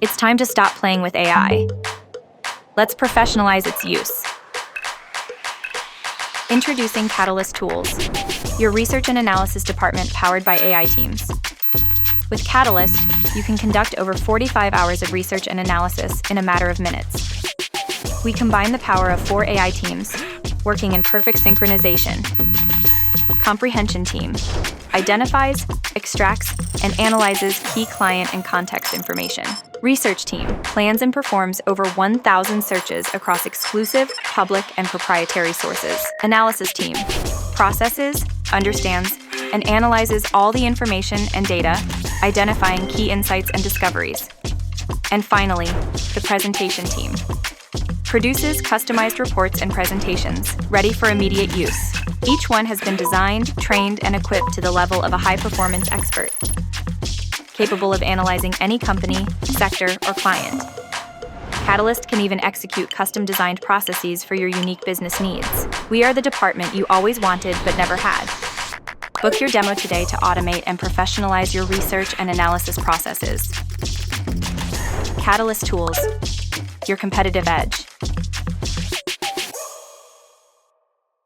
It's time to stop playing with AI. Let's professionalize its use. Introducing Catalyst Tools, your research and analysis department powered by AI teams. With Catalyst, you can conduct over 45 hours of research and analysis in a matter of minutes. We combine the power of 4 AI teams, working in perfect synchronization. Comprehension team identifies, extracts, and analyzes key client and context information. Research team plans and performs over 1,000 searches across exclusive, public, and proprietary sources. Analysis team processes, understands, and analyzes all the information and data, identifying key insights and discoveries. And finally, the presentation team produces customized reports and presentations ready for immediate use. Each one has been designed, trained, and equipped to the level of a high-performance expert, capable of analyzing any company, sector, or client. Catalyst can even execute custom-designed processes for your unique business needs. We are the department you always wanted but never had. Book your demo today to automate and professionalize your research and analysis processes. Catalyst Tools, your competitive edge.